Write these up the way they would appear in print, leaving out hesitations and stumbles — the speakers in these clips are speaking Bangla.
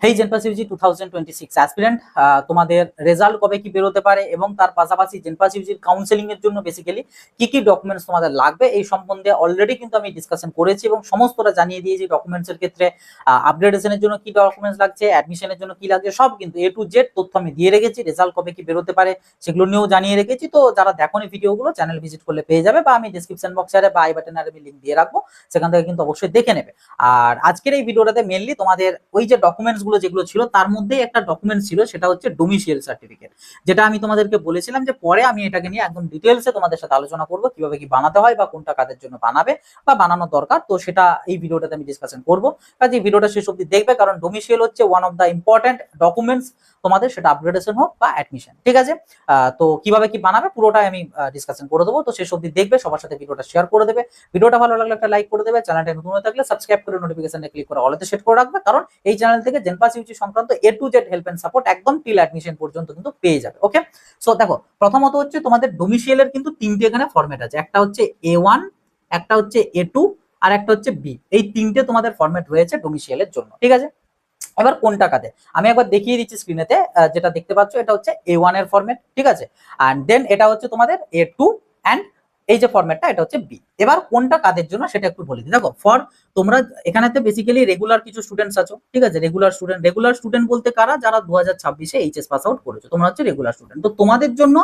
হেই জেনপাস ইউজি 2026 অ্যাসপিরেন্ট, তোমাদের রেজাল্ট কবে কি বেরোতে পারে এবং তার পাশাপাশি জেনপাস ইউজির কাউন্সেলিং এর জন্য বেসিক্যালি কি কি ডকুমেন্টস তোমাদের লাগবে এই সম্বন্ধে অলরেডি কিন্তু আমি ডিসকাশন করেছি এবং সমস্তটা জানিয়ে দিয়েছি। ডকুমেন্টস এর ক্ষেত্রে আপগ্রেডেশনের জন্য কি ডকুমেন্টস লাগছে, অ্যাডমিশনের জন্য কি লাগছে, সব কিন্তু এ টু জেড তথ্য আমি দিয়ে রেখেছি। রেজাল্ট কবে কি বেরোতে পারে সেগুলো নিয়েও জানিয়ে রেখেছি। তো যারা দেখোনি ভিডিওগুলো চ্যানেল ভিজিট করলে পেয়ে যাবে, বা আমি ডিসক্রিপশন বক্সে বা আই বাটনে আমি লিংক দিয়ে রাখবো, সেখান থেকে কিন্তু অবশ্যই দেখে নেবে। আর আজকের এই ভিডিওটাতে মেনলি তোমাদের ওই যে ডকুমেন্টস গুলো যেগুলো ছিল তার মধ্যেই একটা ডকুমেন্টস ছিল, সেটা হচ্ছে ডোমিসিয়াল সার্টিফিকেট, যেটা আমি তোমাদেরকে বলেছিলাম যে পরে আমি এটাকে নিয়ে একদম ডিটেলসে তোমাদের সাথে আলোচনা করবো কিভাবে কি বানাতে হয় বা কোনটা কাদের জন্য বানাবে বা বানানো দরকার। তো সেটা এই ভিডিওটাতে আমি ডিসকাশন করবো, কাজে এই ভিডিওটা শেষ অবধি দেখবে, কারণ ডোমিসিয়াল হচ্ছে one of the important documents তোমাদের, সেটা আপগ্রেডেশন হোক বা অ্যাডমিশন, ঠিক আছে। তো কিভাবে কি বানাবে পুরোটাই আমি ডিসকাশন করে দেবো। তো শেষ অবধি দেখবে, সবার সাথে ভিডিওটা শেয়ার করে দেবে, ভিডিওটা ভালো লাগলে একটা লাইক করে দেবে, চ্যানেলটা নতুন হয়ে থাকলে সাবস্ক্রাইব করে নোটিফিকেশনে ক্লিক করে অলতে সেট করে রাখবে, কারণ এই চ্যানেল থেকে জেনপাস ইউজি সংক্রান্ত A to Z help and support একদম টিল অ্যাডমিশন পর্যন্ত কিন্তু পেয়ে যাবে। ওকে, সো দেখো, প্রথমত হচ্ছে তোমাদের ডোমিসিয়ালের কিন্তু তিনটে এখানে ফরম্যাট আছে, একটা হচ্ছে A1, একটা হচ্ছে A2, আর একটা হচ্ছে বি। এই তিনটে তোমাদের ফরম্যাট রয়েছে ডোমিসিয়ালের জন্য, ঠিক আছে। এবার কোনটা কাতে আমি একবার দেখিয়ে দিচ্ছি স্ক্রিনেতে, যেটা দেখতে পাচ্ছ এটা হচ্ছে A1 এর ফরম্যাট, ঠিক আছে। আর দেন এটা হচ্ছে তোমাদের A2, অ্যান্ড এই যে ফরম্যাটটা এটা হচ্ছে বি। এবার কোনটা কাদের জন্য সেটা একটু বলে দিই। দেখো, তোমরা এখানেতে বেসিক্যালি রেগুলার কিছু স্টুডেন্টস আছো, ঠিক আছে। রেগুলার স্টুডেন্ট বলতে কারা, যারা 2026-এ এইচএস পাস আউট করেছো, তোমরা হচ্ছে রেগুলার স্টুডেন্ট। তো তোমাদের জন্য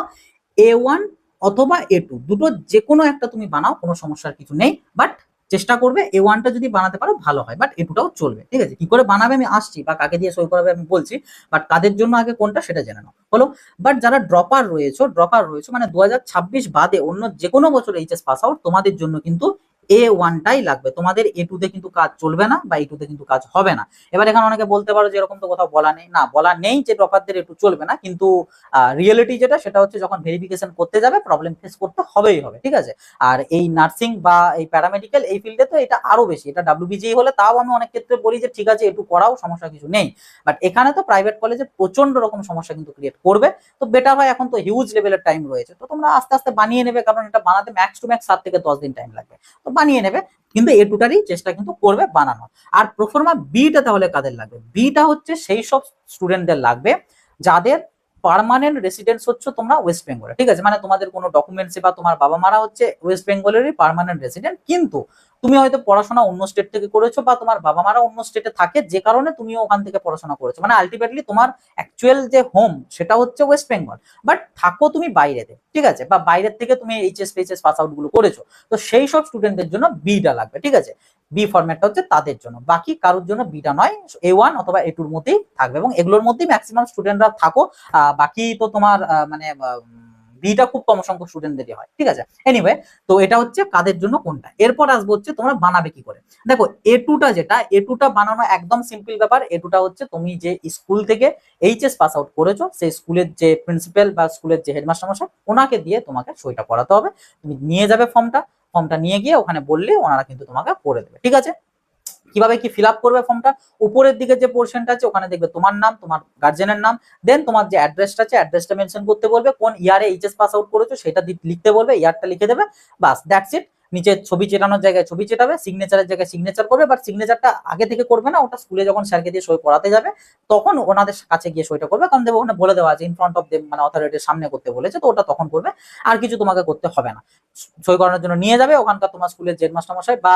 A1 অথবা A2 দুটো যে কোনো একটা তুমি বানাও, কোনো সমস্যার কিছু নেই, বাট চেষ্টা করবে A1টা যদি বানাতে পারো ভালো হয়, বাট A2টাও চলবে, ঠিক আছে। কি করে বানাবে আমি আসছি, বা কাকে দিয়ে সই করাবে আমি বলছি, বাট কাদের জন্য আগে কোনটা সেটা জেনে নাও, হলো। বাট যারা ড্রপার রয়েছে মানে 2026 বাদে অন্য যে কোনো বছর এইচএস পাস আউট, তোমাদের জন্য কিন্তু A1টাই লাগবে। তোমাদের A2তে কিন্তু কাজ চলবে না, বা A2তে কিন্তু কাজ হবে না। এবার এখানে অনেকে বলতে পারো যে এরকম তো কোথাও বলা নেই, না বলা নেই যে ড্রপারদের A2 চলবে না, কিন্তু রিয়েলিটি যেটা সেটা হচ্ছে যখন ভেরিফিকেশন করতে যাবে প্রবলেম ফেস করতে হবেই হবে, ঠিক আছে। আর এই নার্সিং বা এই প্যারামেডিক্যাল এই ফিল্ডে তো এটা আরো বেশি, এটা WBGE হলে তাও আমি অনেক ক্ষেত্রে বলি যে ঠিক আছে একটু করাও, সমস্যা কিছু নেই। বাট এখানে তো প্রাইভেট কলেজে প্রচন্ড রকম সমস্যা কিন্তু ক্রিয়েট করবে। তো বেটার হয়, এখন তো হিউজ লেভেলের টাইম রয়েছে, তো তোমরা আস্তে আস্তে বানিয়ে নেবে, কারণ এটা বানাতে ম্যাক্স টু ম্যাক্স 7 থেকে 10 দিন টাইম লাগবে। তো বানিয়ে নেবে, কিন্তু A2টারই চেষ্টা কিন্তু করবে বানানো। আর প্রোফর্মা বিটা তাহলে কাদের লাগবে? বিটা হচ্ছে সেই সব স্টুডেন্টদের লাগবে যাদের পার্মানেন্ট রেসিডেন্স হচ্ছে তোমরা ওয়েস্ট বেঙ্গলে, ঠিক আছে। মানে তোমাদের কোনো ডকুমেন্টসে বা তোমার বাবা মারা হচ্ছে ওয়েস্ট বেঙ্গলেরই পার্মানেন্ট রেসিডেন্ট, কিন্তু তুমি হয়তো পড়াশোনা অন্য স্টেট থেকে করেছো, বা তোমার বাবা মারা অন্য স্টেটে থাকে, যে কারণে তুমিও ওখান থেকে পড়াশোনা করেছো। মানে আলটিমেটলি তোমার অ্যাকচুয়াল যে হোম সেটা হচ্ছে ওয়েস্ট বেঙ্গল, বাট থাকো তুমি বাইরেতে, ঠিক আছে, বা বাইরের থেকে তুমি এইচএস পাস আউট গুলো করেছো। তো সেই সব স্টুডেন্টদের জন্য বিটা লাগবে, ঠিক আছে। বি ফরম্যাটটা হচ্ছে তাদের জন্য, বাকি কারোর জন্য বিটা নয়, A1 অথবা A2-র মধ্যেই থাকবে, এবং এগুলোর মধ্যেই ম্যাক্সিমাম স্টুডেন্টরা থাকো। বাকি তো তোমার মানে বিটা খুব কম সংখ্যক স্টুডেন্টদেরই হয়, ঠিক আছে। এনিওয়ে, তো এটা হচ্ছে কাদের জন্য কোনটা। এরপর আসবো হচ্ছে তোমরা বানাবে কি করে। দেখো, A2টা বানানো একদম সিম্পল ব্যাপার। A2টা হচ্ছে তুমি যে স্কুল থেকে এইচএস পাস আউট করেছো, সেই স্কুলের যে প্রিন্সিপাল বা স্কুলের যে হেডমাস্টার মশাই, ওনাকে দিয়ে তোমাকে সইটা করাতে হবে। তুমি নিয়ে যাবে ফর্মটা নিয়ে গিয়ে ওখানে বললে ওনারা কিন্তু তোমাকে করে দেবে, ঠিক আছে। কিভাবে কি ফিল আপ করবে ফর্মটা? উপরের দিকে যে পোর্শনটা আছে ওখানে দেখবে তোমার নাম, তোমার গার্জেনের নাম, দেন তোমার যে অ্যাড্রেসটা আছে অ্যাড্রেসটা মেনশন করতে বলবে, কোন ইয়ারে এইচএস পাস আউট করেছো সেটা লিখতে বলবে, ইয়ারটা লিখে দেবে, বাস দ্যাটস ইট। নিচে ছবি চেটানোর জায়গায় ছবি চেটাবে, সিগনেচারের জায়গায় সিগনেচার করবে, বাট সিগনেচারটা আগে থেকে করবে না, ওটা স্কুলে যখন স্যারকে দিয়ে সই করাতে যাবে তখন ওনাদের কাছে গিয়ে সইটা করবে, কারণ দেখো ওখানে বলে দেওয়া আছে ইন ফ্রন্ট অফ দেম, মানে অথরিটির সামনে করতে বলেছে, তো ওটা তখন করবে। আর কিছু তোমাকে করতে হবে না। সই করানোর জন্য নিয়ে যাবে ওখানকার তোমার স্কুলের হেডমাস্টার মশাই বা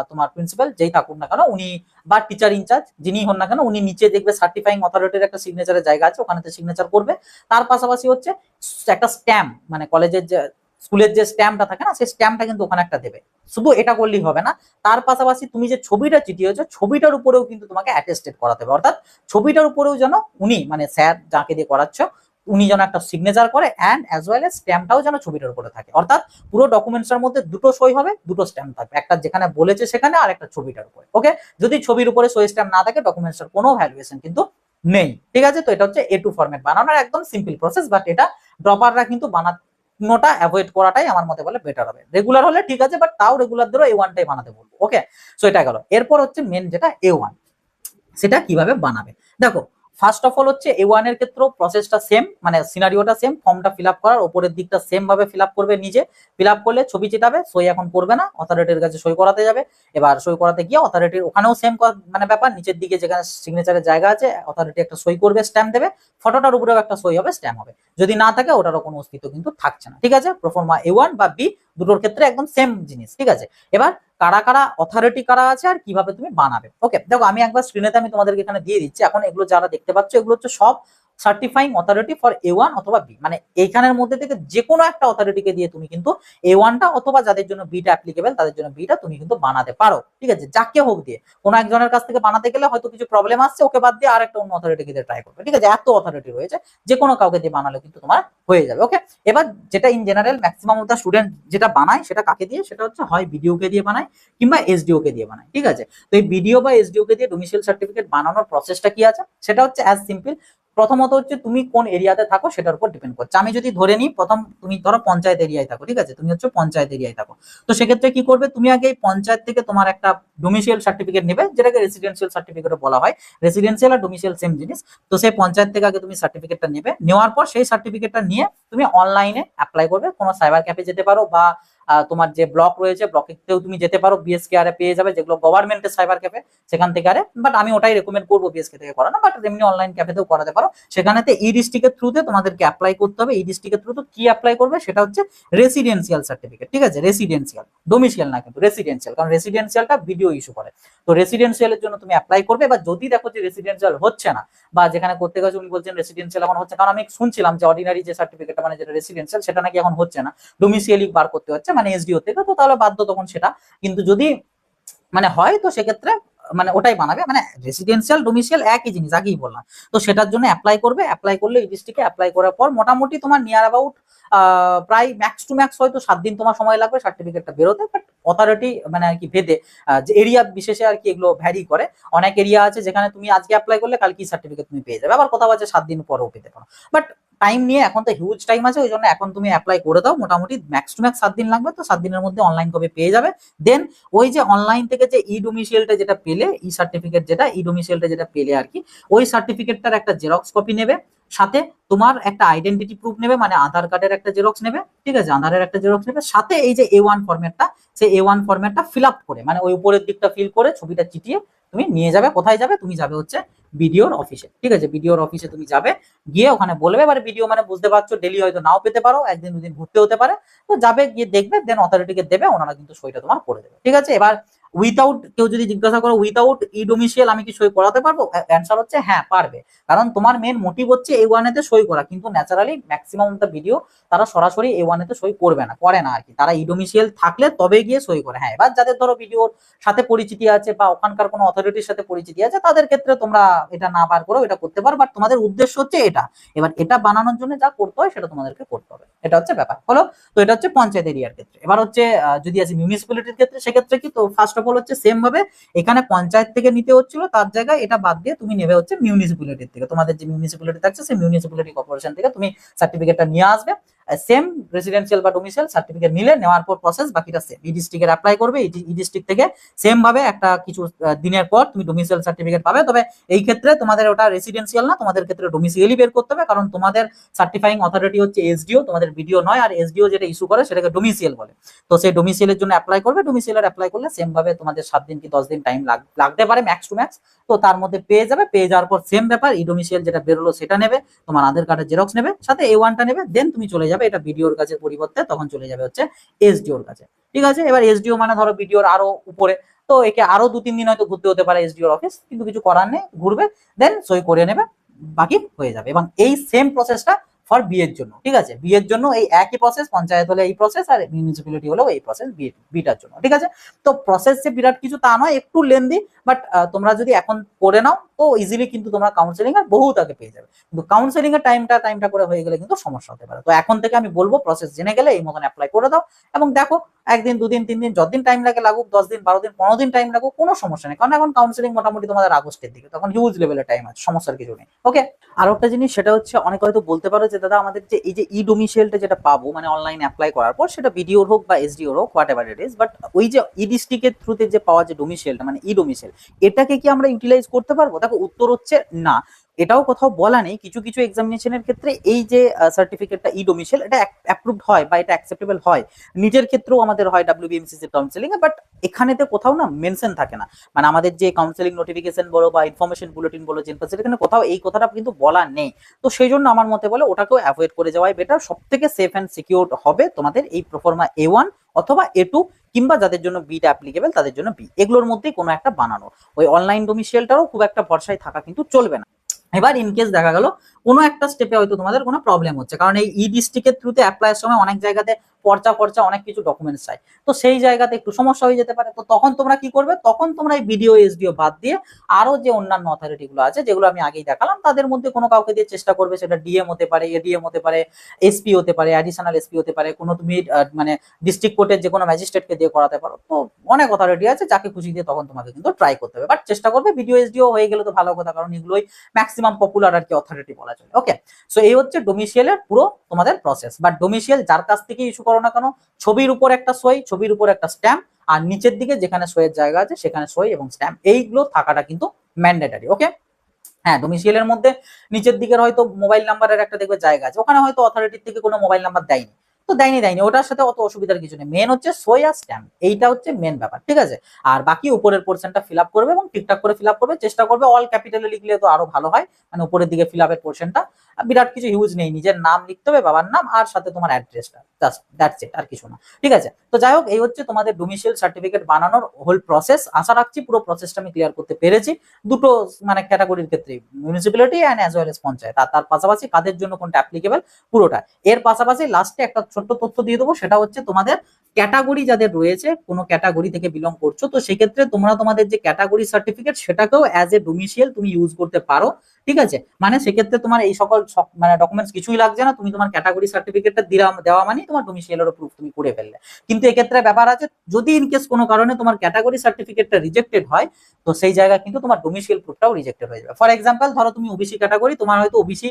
তোমার প্রিন্সিপাল যেই থাকুন না কেন, উনি বা টিচার ইনচার্জ যিনি হন না কেন, উনি নিচে দেখবে সার্টিফাইং অথরিটির একটা সিগনেচারের জায়গা আছে, ওখানেতে সিগনেচার করবে। তার পাশাপাশি হচ্ছে একটা স্ট্যাম্প, মানে কলেজের যে স্কুলের যে স্ট্যাম্পটা থাকে না, সেই স্ট্যাম্পটা কিন্তু ওখানে একটা দেবে। শুধু এটা করলেই হবে না, তার পাশাপাশি তুমি যে ছবিটা চিঠিয়েছো ছবিটার উপরেও কিন্তু তোমাকে অ্যাটেস্টেড করাতে হবে, অর্থাৎ ছবিটার উপরেও যেন উনি মানে স্যার যাকে দিয়ে করাচ্ছ উনি যেন একটা সিগনেচার করে, অ্যান্ড অ্যাজ ওয়েল এজ স্ট্যাম্পটাও যেন ছবিটার উপরে থাকে। অর্থাৎ পুরো ডকুমেন্টসের মধ্যে দুটো সই হবে, দুটো স্ট্যাম্প থাকবে, একটা যেখানে বলেছে সেখানে, আর একটা ছবিটার উপরে। ওকে, যদি ছবির উপরে সই স্ট্যাম্প না থাকে ডকুমেন্টসের কোনো ভ্যালুয়েশন কিন্তু নেই, ঠিক আছে। তো এটা হচ্ছে A2 ফরম্যাট বানানোর একদম সিম্পল প্রসেস, বাট এটা ড্রপাররা কিন্তু বানানোটা অ্যাভয়েড করাটাই আমার মতে বলে বেটার হবে। রেগুলার হলে ঠিক আছে, বাট তাও রেগুলারদেরও A1টাই বানাতে বলবো। ওকে, সো এটা গেল। এরপর হচ্ছে মেন যেটা A1, সেটা কিভাবে বানাবে। দেখো, ফার্স্ট অফ অল হচ্ছে A1 এর ক্ষেত্রেও প্রসেসটা সেম, মানে সিনারিওটা সেম, ফর্মটা ফিল আপ করার উপরের দিকটা সেম ভাবে ফিল আপ করবে, নিজে ফিল আপ করলে ছবি চিটাবে, সই এখন করবে না, অথরিটির কাছে সই করাতে যাবে। এবার সই করাতে গিয়ে অথরিটির ওখানেও সেম মানে ব্যাপার, নিচের দিকে যেখানে সিগনেচারের জায়গা আছে অথরিটি একটা সই করবে, স্ট্যাম্প দেবে, ফটোটার উপরেও একটা সই হবে, স্ট্যাম্প হবে। যদি না থাকে ওটারও কোনো অস্তিত্ব কিন্তু থাকছে না, ঠিক আছে। প্রোফর্মা A1 বা B দুটোর ক্ষেত্রে একদম সেম জিনিস, ঠিক আছে। এবার কারা কারা অথরিটি কারা আছে আর কিভাবে তুমি বানাবে, ওকে। দেখো আমি একবার স্ক্রিনেতে আমি তোমাদেরকে এখানে দিয়ে দিচ্ছি। এখন এগুলো যারা দেখতে পাচ্ছ এগুলো হচ্ছে সব সার্টিফাইং অথরিটি ফর A1 অথবা B, মানে এইখানের মধ্যে থেকে যে কোনো একটা অথরিটিকে দিয়ে তুমি কিন্তু A1টা অথবা যাদের জন্য বিটা অ্যাপ্লিকেবল তাদের জন্য বিটা তুমি কিন্তু বানাতে পারো, ঠিক আছে। যাকে হোক দিয়ে, কোনো একজনের কাছ থেকে বানাতে গেলে হয়তো কিছু প্রবলেম আসছে, ওকে বাদ দিয়ে আরেকটা অন্য অথরিটিকে দিয়ে ট্রাই করবে, ঠিক আছে। এত অথরিটি রয়েছে, যে কোনো কাউকে দিয়ে বানালে কিন্তু তোমার হয়ে যাবে, ওকে। এবার যেটা in general maximum of the student যেটা বানায় সেটা কাকে দিয়ে, সেটা হচ্ছে হয় বিডিও কে দিয়ে বানায় কিংবা এসডিও কে দিয়ে বানায়, ঠিক আছে। তো এই বিডিও বা এসডিও কে দিয়ে ডোমিসাইল সার্টিফিকেট বানানোর প্রসেসটা কি আছে, সেটা হচ্ছে অ্যাজ সিম্পল। প্রথমত হচ্ছে তুমি কোন এরিয়াতে থাকো সেটার উপর ডিপেন্ড করছে। আমি যদি ধরে নিই, প্রথম তুমি ধরো পঞ্চায়েত এরিয়ায় থাকো, ঠিক আছে, তুমি হচ্ছে পঞ্চায়েত এরিয়ায় থাকো। তো সেক্ষেত্রে কি করবে, তুমি আগে এই পঞ্চায়েত থেকে তোমার একটা ডোমিসাইল সার্টিফিকেট নেবে, যেটাকে রেসিডেন্সিয়াল সার্টিফিকেটও বলা হয়। রেসিডেন্সিয়াল আর ডোমিসাইল সেম জিনিস। তো সেই পঞ্চায়েত থেকে আগে তুমি সার্টিফিকেটটা নেবে, নেওয়ার পর সেই সার্টিফিকেটটা নিয়ে তুমি অনলাইনে অ্যাপ্লাই করবে, কোনো সাইবার ক্যাফে যেতে পারো, বা তোমার যে ব্লক রয়েছে ব্লকেতেও তুমি যেতে পারো, বিএসকেআর পেয়ে যাবে, যেগুলো গভর্নমেন্টের সাইবার ক্যাফে, সেখান থেকে আরে, বাট আমি ওটাই রেকমেন্ড করবো বিএসকে থেকে করানো, বাট এমনি অনলাইন ক্যাফেতেও করাতে পারো। সেখানেতে ই ডিস্ট্রিক্টের থ্রুতে তোমাদেরকে অ্যাপ্লাই করতে হবে। ই ডিস্ট্রিক্টের থ্রুতে কি অ্যাপ্লাই করবে, সেটা হচ্ছে রেসিডেন্সিয়াল সার্টিফিকেট, ঠিক আছে। রেসিডেন্সিয়াল, ডোমিসিয়াল না কিন্তু রেসিডেন্সিয়াল, কারণ রেসিডেন্সিয়ালটা ভিডিও ইস্যু করে। তো রেসিডেন্সিয়ালের জন্য তুমি অ্যাপ্লাই করবে। বা যদি দেখো যে রেসিডেন্সিয়াল হচ্ছে না, বা যেখানে করতে গেছে উনি বলছেন রেসিডেন্সিয়াল এখন হচ্ছে, কারণ আমি শুনছিলাম যে অর্ডিনারি যে সার্টিফিকেটটা মানে যেটা রেসিডেন্সিয়াল সেটা নাকি এখন হচ্ছে না, ডোমিসিয়ালি বার করতে হচ্ছে, মানে এসডিও থেকে। তো তাহলে বাধ্য তখন সেটা, কিন্তু যদি মানে হয় তো সেক্ষেত্রে মানে ওটাই বানাবে, মানে রেসিডেন্সিয়াল ডোমিসিয়াল একই জিনিস, আগেই বললাম। তো সেটার জন্য অ্যাপ্লাই করবে, অ্যাপ্লাই করলে এই ডিস্ট্রিক্টে অ্যাপ্লাই করার পর মোটামুটি তোমার নিয়ার অ্যাবাউট প্রায় ম্যাক্স টু ম্যাক্স হয়তো 7 দিন তোমার সময় লাগবে সার্টিফিকেটটা বেরোতে। বাট অথরিটি মানে আর কি ভেদে, যে এরিয়া বিশেষে আর কি এগুলো ভ্যারি করে। অনেক এরিয়া আছে যেখানে তুমি আজকে অ্যাপ্লাই করলে কালকে সার্টিফিকেট তুমি পেয়ে যাবে, আবার কোথাও আছে 7 দিন পরেও পেতে পারো। বাট টাইম নিয়ে, এখন তো হিউজ টাইম আছে, ওই জন্য এখন তুমি অ্যাপ্লাই করে দাও। মোটামুটি ম্যাক্স টু ম্যাক্স 7 দিন লাগবে, তো 7 দিনের মধ্যে অনলাইন কপি পেয়ে যাবে। দেন ওই যে অনলাইন থেকে যে ই ডোমিসিয়ালটা যেটা পেলে, ই সার্টিফিকেট যেটা ই ডোমিসিয়ালটা যেটা পেলে আর কি, ওই সার্টিফিকেটটার একটা জেরক্স কপি নেবে, সাথে তোমার একটা আইডেন্টিটি প্রুফ নেবে, মানে আধার কার্ডের একটা জেরক্স নেবে, ঠিক আছে, আধারের একটা জেরক্স নেবে, সাথে এই যে A1 ফরম্যাটটা, সেই A1 ফরম্যাটটা ফিল আপ করে, মানে ওই উপরের দিকটা ফিল করে ছবিটা চিটিয়ে তুমি নিয়ে যাবে। কোথায় যাবে, তুমি যাবে হচ্ছে বিডিওর অফিসে, ঠিক আছে। বিডিওর অফিসে তুমি যাবে, গিয়ে ওখানে বলবে, এবার বিডিও মানে বুঝতে পারছো ডেলি হয়তো নাও পেতে পারো, একদিন দুদিন ঘুরতে হতে পারে। তো যাবে, গিয়ে দেখবে, দেন অথরিটিকে দেবে, ওনারা কিন্তু সইটা তোমার করে দেবে, ঠিক আছে। এবার উইথাউট, কেউ যদি জিজ্ঞাসা করো উইথাউট ই ডোমিসিয়াল আমি কি সই করাতে পারবো, অ্যান্সার হচ্ছে হ্যাঁ পারবে। কারণ তোমার মেন মোটিভ হচ্ছে A1 এতে সই করা, কিন্তু ন্যাচারালি ম্যাক্সিমাম দা ভিডিও তারা সরাসরি A1 এতে সই করবে না, করে না আর কি, তারা ই ডোমিসিয়াল থাকলে তবে গিয়ে সই করে। হ্যাঁ, এবার যাদের ধরো ভিডিওর সাথে পরিচিতি আছে বা ওখানকার কোনো অথরিটির সাথে পরিচিতি আছে, তাদের ক্ষেত্রে তোমরা এটা না বার করো, এটা করতে পারো, বাট তোমাদের উদ্দেশ্য হচ্ছে এটা। এবার এটা বানানোর জন্য যা করতে হয় সেটা তোমাদেরকে করতে হবে, এটা হচ্ছে ব্যাপার, হলো। তো এটা হচ্ছে পঞ্চায়েত এরিয়ার ক্ষেত্রে। এবার হচ্ছে যদি আছে মিউনিসিপ্যালিটির ক্ষেত্রে, সেক্ষেত্রে কি, তো ফার্স্ট অফ অল হচ্ছে সেম ভাবে এখানে পঞ্চায়েত থেকে নিতে হচ্ছিল, তার জায়গায় এটা বাদ দিয়ে তুমি নেবে হচ্ছে মিউনিসিপ্যালিটির থেকে, তোমাদের যে মিউনিসিপ্যালিটি থাকছে সেই মিউনিসিপ্যালিটি কর্পোরেশন থেকে তুমি সার্টিফিকেটটা নিয়ে আসবে। সেম রেসিডেন্সিয়াল বা ডোমিসাইল সার্টিফিকেট নিলে, নেওয়ার পর প্রসেস বাকিটা সেম, ই ডিস্ট্রিক্টের অ্যাপ্লাই করবে, ই ডিস্ট্রিক্ট থেকে সেম ভাবে একটা কিছু দিনের পর তুমি ডোমিসাইল সার্টিফিকেট পাবে। তবে এই ক্ষেত্রে তোমাদের ওটা রেসিডেন্সিয়াল না, তোমাদের ক্ষেত্রে ডোমিসাইলই বের করতে হবে, কারণ তোমাদের সার্টিফাইং অথরিটি হচ্ছে এসডিও, তোমাদের বিডিও নয়। আর এসডিও যেটা ইস্যু করে সেটাকে ডোমিসাইল বলে। তো সেই ডোমিসাইলের জন্য অ্যাপ্লাই করবে, ডোমিসাইলের অ্যাপ্লাই করলে সেম ভাবে তোমাদের 7 দিন কি 10 দিন টাইম লাগতে পারে ম্যাক্স টু ম্যাক্স। তো তার মধ্যে পেয়ে যাবে, পেয়ে যাওয়ার পর সেম ব্যাপার, ই ডোমিসাইল যেটা বেরোলো সেটা নেবে, তোমার আধার কার্ডের জেরক্স নেবে, সাথে A1টা নেবে, দেন তুমি চলে যাবে, এটা বিডিওর কাছে পরিবর্তে তখন চলে যাবে হচ্ছে এসডিওর কাছে, ঠিক আছে। এবার এসডিও মানে ধরো বিডিওর আরো উপরে, তো একে আরো 2-3 দিন হয়তো ঘুরতে হতে পারে এসডিওর অফিস, কিন্তু কিছু করার নেই, ঘুরবে, দেন সই করে নেবে, বাকি হয়ে যাবে। এবং এই সেম প্রসেসটা ফর বি এর জন্য, ঠিক আছে। বি এর জন্য এই একই প্রসেস, পঞ্চায়েত হলে এই প্রসেস, আর মিউনিসিপ্যালিটি হলেও এই প্রসেস বিটার জন্য, ঠিক আছে। তো প্রসেস যে বিরাট কিছু তা নয়, একটু লেন্দি, বাট তোমরা যদি এখন করে নাও তো ইজিলি কিন্তু তোমরা কাউন্সেলিং এর বহুত আগে পেয়ে যাবে। কিন্তু কাউন্সেলিং এর টাইমটা করে হয়ে গেলে কিন্তু সমস্যা হতে পারে। তো এখন থেকে আমি বলবো প্রসেস জেনে গেলে এই মতন অ্যাপ্লাই করে দাও, এবং দেখো 1 দিন 2 দিন 3 দিন যতদিন টাইম লাগে লাগুক, 10 দিন 12 দিন 15 দিন টাইম লাগুক, কোনো সমস্যা নেই, কারণ এখন কাউন্সেলিং মোটামুটি তোমাদের আগস্টের দিকে, তখন হিউজ লেভেলের টাইম আছে, সমস্যার কিছু নেই, ওকে। আর একটা জিনিস সেটা হচ্ছে, অনেকে হয়তো বলতে পারো যে দাদা আমাদের যে এই যে ই ডোমিসাইলটা যেটা পাবো মানে অনলাইন অ্যাপ্লাই করার পর, সেটা বিডিওর হোক বা এসডিওর হোক, what ever it is, but ওই যে ই ডিস্ট্রিক্টের থ্রুতে যে পাওয়া যে ডোমিসাইলটা মানে ই ডোমিসাইল, এটাকে কি আমরা ইউটিলাইজ করতে পারবো? দেখো উত্তর হচ্ছে না, এটাও কোথাও বলা নেই, কিছু কিছু এক্সামিনেশনের ক্ষেত্রে এই যে সার্টিফিকেটটা ই ডোমিসাইল এটা অ্যাপ্রুভড হয় বা এটা অ্যাকসেপ্টেবল হয়, নিটের ক্ষেত্রেও আমাদের হয় ডাব্লিউবিএমসিসির কাউন্সেলিং এ, বাট এখানেতে কোথাও না মেনশন থাকে না, মানে আমাদের যে কাউন্সেলিং নোটিফিকেশন বলো বা ইনফরমেশন বুলেটিন বলো জেনপাসের, এখানে কোথাও এই কথাটা কিন্তু বলা নেই। তো সেই জন্য আমার মতে বলে ওটাকেও অ্যাভয়েড করে যাওয়াই বেটার, সব থেকে সেফ অ্যান্ড সিকিউর হবে তোমাদের এই প্রোফর্মা A1 অথবা A2, কিংবা যাদের জন্য বিটা অ্যাপ্লিকেবল তাদের জন্য বি, এগুলোর মধ্যেই কোনো একটা বানানো। ওই অনলাইন ডোমিসাইলটারও খুব একটা ভরসায় থাকা কিন্তু চলবে না। এবার ইনকেস দেখা গেল কোনো একটা স্টেপে হয়তো তোমাদের কোনো প্রবলেম হচ্ছে, কারণ এই ই ডিস্ট্রিক্টের থ্রুতে অ্যাপ্লাইয়ের সময় অনেক জায়গাতে পর্চা অনেক কিছু ডকুমেন্টস চাই, তো সেই জায়গাতে একটু সমস্যা হয়ে যেতে পারে। তো তখন তোমরা কি করবে, তখন তোমরা এই বিডিও এসডিও বাদ দিয়ে আরো যে অন্যান্য অথরিটি গুলো আছে যেগুলো আমি আগেই দেখালাম, তাদের মধ্যে কোনো কাউকে দিয়ে চেষ্টা করবে, সেটা ডিএম হতে পারে, এডিএম হতে পারে, এসপি হতে পারে, অ্যাডিশনাল এসপি হতে পারে, কোনো তুমি মানে ডিস্ট্রিক্ট কোর্টের যে কোনো ম্যাজিস্ট্রেটকে দিয়ে করাতে পারো। তো অনেক অথরিটি আছে, যাকে খুশি দিয়ে তখন তোমাকে কিন্তু ট্রাই করতে হবে, বাট চেষ্টা করবে বিডিও এসডিও হয়ে গেলে তো ভালো কথা, কারণ এগুলোই ম্যাক্সিমাম পপুলার আর কি অথরিটি বলা চলে। ওকে, সো এই হচ্ছে ডোমিসিয়ালের পুরো তোমাদের প্রসেস। বাট ডোমিসিয়াল যার কাছ থেকে ইস্যু করো না কেন, ছবির উপর একটা সই, ছবির উপর একটা স্ট্যাম্প, আর নিচের দিকে যেখানে সইয়ের জায়গা আছে সেখানে সই এবং স্ট্যাম্প, এইগুলো থাকাটা কিন্তু ম্যান্ডেটারি। ওকে, হ্যাঁ, ডোমিসিয়ালের মধ্যে নিচের দিকের হয়তো মোবাইল নাম্বারের একটা দেখবে জায়গা আছে, ওখানে হয়তো অথরিটির থেকে কোনো মোবাইল নাম্বার দেয়নি, তো দেয়নি ওটার সাথে অত অসুবিধার কিছু নেই, মেন হচ্ছে সই আর স্ট্যাম্প, এইটা হচ্ছে মেন ব্যাপার, ঠিক আছে। আর বাকি উপরের পোর্শনটা ফিল আপ করবে এবং ঠিকঠাক করে ফিল আপ করবে, চেষ্টা করবে অল ক্যাপিটালে লিখলে তো আরো ভালো হয়, মানে উপরের দিকে ফিল আপের পোর্শনটা বিরাট কিছু হিউজ নেই, নিজের নাম লিখতে হবে, বাবার নাম, আর সাথে তোমার অ্যাড্রেসটা, জাস্ট দ্যাটস ইট, আর কিছু না, ঠিক আছে। তো যাই হোক, এই হচ্ছে তোমাদের ডোমিসিয়াল সার্টিফিকেট বানানোর হোল প্রসেস। আশা রাখছি পুরো প্রসেসটা আমি ক্লিয়ার করতে পেরেছি, দুটো মানে ক্যাটাগরির ক্ষেত্রে, municipality and as well as panchayat, আর তার পাশাপাশি কাদের জন্য কোনটা অ্যাপ্লিকেবল পুরোটা। এর পাশাপাশি লাস্টে একটা ছোট্ট তথ্য দিয়ে দেবো, সেটা হচ্ছে তোমাদের ক্যাটাগরি যাদের রয়েছে, কোনো ক্যাটাগরি থেকে বিলং করছো, তো সেক্ষেত্রে তোমরা তোমাদের যে ক্যাটাগরি সার্টিফিকেট সেটাকেও অ্যাজ এ ডোমিসিয়াল তুমি ইউজ করতে পারো, ঠিক আছে। মানে সেক্ষেত্রে তোমার এই সকল মানে ডকুমেন্টস কিছুই লাগছে না, তুমি তোমার ক্যাটাগরি সার্টিফিকেটটা দেওয়া মানেই তোমার ডোমিসিয়ালের প্রুফ তুমি করে ফেললে। কিন্তু এক্ষেত্রে ব্যাপার আছে, যদি ইনকেস কোনো কারণে তোমার ক্যাটাগরি সার্টিফিকেটটা রিজেক্টেড হয়, তো সেই জায়গায় কিন্তু তোমার ডোমিসিয়াল প্রুফটাও রিজেক্টেড হয়ে যাবে। ফর এক্সাম্পল, ধরো তুমি ওবিসি ক্যাটাগরি, তোমার হয়তো ওবিসি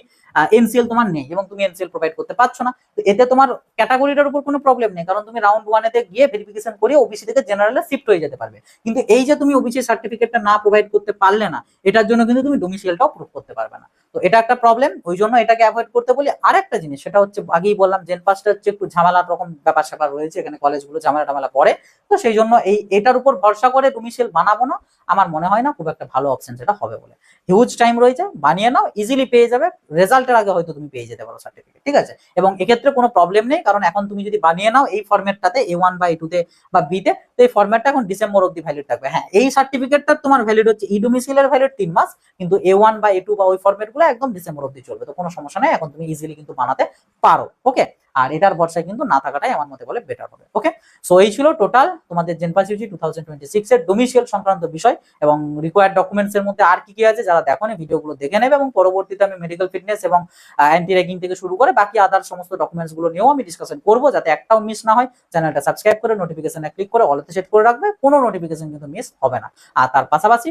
এনসিএল তোমার নেই এবং তুমি এনসিএল প্রোভাইড করতে পারছো না, তো এতে তোমার ক্যাটাগরিটার উপর কোনো প্রবলেম নেই, কারণ তুমি রাউন্ড ওয়ানেতে গিয়ে ভেরিফিকেশন করে ওবিসি থেকে জেনারেলে শিফট হয়ে যেতে পারবে। কিন্তু এই যে তুমি ওবিসি সার্টিফিকেটটা না প্রোভাইড করতে পারলে না, এটার জন্য কিন্তু তুমি ডোমিসিয়ালটাও প্রুফ করতে পারবে না, তো এটা একটা প্রবলেম। ওই জন্য এটাকে অ্যাভয়েড করতে বলি। আরেকটা জিনিস, সেটা হচ্ছে আগেই বললাম, জেনপাসটা হচ্ছে একটু ঝামেলার রকম ব্যাপার স্যাপার রয়েছে, এখানে কলেজগুলো ঝামেলা করে, তো সেই জন্য এটার উপর ভরসা করে ডোমিসিয়াল বানাবো না, আমার মনে হয় না খুব একটা ভালো অপশন সেটা হবে বলে। হিউজ টাইম রয়েছে, বানিয়ে নাও, ইজিলি পেয়ে যাবে, রেজাল্টের আগে হয়তো তুমি পেয়ে যেতে পারো সার্টিফিকেট, ঠিক আছে। এবং এক্ষেত্রে কোনো প্রবলেম নেই, কারণ এখন তুমি যদি বানিয়ে নাও এই ফরম্যাটটাতে A1 বা A2 তে বা B তে, তো এই ফরম্যাটটা এখন ডিসেম্বর অব্দি ভ্যালিড থাকবে। হ্যাঁ, এই সার্টিফিকেটটা তোমার ভ্যালিড হচ্ছে ই ডোমিসিলের ভ্যালিড 3 মাস, কিন্তু A1 বা A2 বা ওই ফরম্যাট গুলো একদম ডিসেম্বর অব্দি চলবে, তো কোনো সমস্যা নেই, এখন তুমি ইজিলি কিন্তু বানাতে পারো। ওকে, আর এটার ভরসায় কিন্তু না থাকাটাই আমার মতে বলে বেটার হবে। ওকে, সো এই ছিল টোটাল তোমাদের জেনপাস ইউজি 2026 এর ডোমিসিয়াল সংক্রান্ত বিষয়, এবং রিকোয়ার্ড ডকুমেন্টস এর মধ্যে আর কি কি আছে, যারা দেখোনি ভিডিওগুলো দেখে নেবে, এবং পরবর্তীতে আমি মেডিকেল ফিটনেস এবং অ্যান্টি র্যাগিং থেকে শুরু করে বাকি আদার সমস্ত ডকুমেন্টস গুলো নিয়েও আমি ডিসকাশন করবো, যাতে একটাও মিস না হয়। চ্যানেলটা সাবস্ক্রাইব করে নোটিফিকেশনে ক্লিক করে অলতে সেট করে রাখবে, কোনো নোটিফিকেশন কিন্তু মিস হবে না। আর তার পাশাপাশি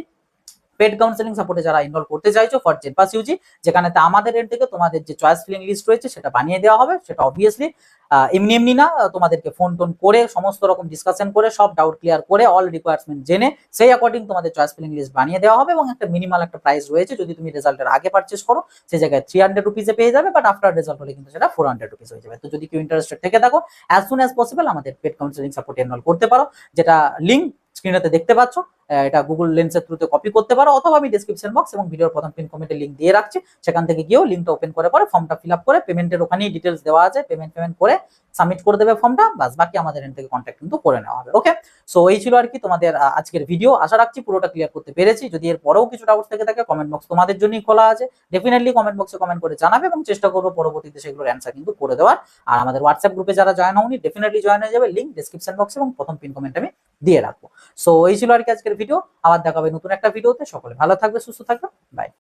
পেড কাউন্সেলিং সাপোর্টে যারা ইনরোল করতে চাইছো ফর জেনপাস ইউজি, যেখানে আমাদের এন্ড থেকে তোমাদের যে চয়েস ফিলিং লিস্ট রয়েছে সেটা বানিয়ে দেওয়া হবে, সেটা অবভিয়াসলি এমনি না, তোমাদেরকে ফোন টোন করে সমস্ত রকম ডিসকাশন করে সব ডাউট ক্লিয়ার করে অল রিকোয়ারমেন্ট জেনে সেই অ্যাকর্ডিং তোমাদের চয়েস ফিলিং লিস্ট বানিয়ে দেওয়া হবে, এবং একটা মিনিমাল একটা প্রাইস রয়েছে, যদি তুমি রেজাল্টের আগে পারচেস করো সেই জায়গায় 300 রুপিসে পেয়ে যাবে, বাট আফটার রেজাল্ট হলে কিন্তু সেটা 400 রুপিস হয়ে যাবে। তো যদি কেউ ইন্টারেস্টেড থেকে থাকো, অ্যাজ সুন অ্যাজ পসিবল আমাদের পেড কাউন্সেলিং সাপোর্টে এনরোল করতে পারো, যেটা লিঙ্ক স্ক্রিনেতে দেখতে পাচ্ছ, এটা গুগল লেন্সের থ্রুতে কপি করতে পারো, অথবা আমি ডেসক্রিপশন বক্স এবং ভিডিওর প্রথম পিন কমেন্টে লিঙ্ক দিয়ে রাখছি, সেখান থেকে গিয়েও লিঙ্কটা ওপেন করে পরে ফর্মটা ফিল আপ করে পেমেন্টের ওখানেই ডিটেলস দেওয়া আছে, পেমেন্ট করে সাবমিট করে দেবে ফর্মটা, বাস বাকি আমাদের এন্ড থেকে কন্ট্যাক্ট কিন্তু করে নেওয়া হবে। ওকে, সো এই ছিল আর কি তোমাদের আজকের ভিডিও, আশা রাখছি পুরোটা ক্লিয়ার করতে পেরেছি। যদি এর পরেও কিছু ডাউট থেকে থাকে, কমেন্ট বক্স তোমাদের জন্যই খোলা আছে, ডেফিনেটলি কমেন্ট বক্সে কমেন্ট করে জানাবে, এবং চেষ্টা করবো পরবর্তীতে সেগুলোর অ্যান্সার কিন্তু করে দেওয়ার। আর আমাদের হোয়াটসঅ্যাপ গ্রুপে যারা জয়েন হওনি, ডেফিনেটলি জয়েন হয়ে যাবে, লিঙ্ক ডেসক্রিপশন বক্স এবং প্রথম পিন কমেন্ট আমি দিয়ে রাখবো। সো এই ছিল আর কি আজকের ভিডিও, আবার দেখা হবে নতুন একটা ভিডিওতে, সকলে ভালো থাকবে, সুস্থ থাকবে, বাই।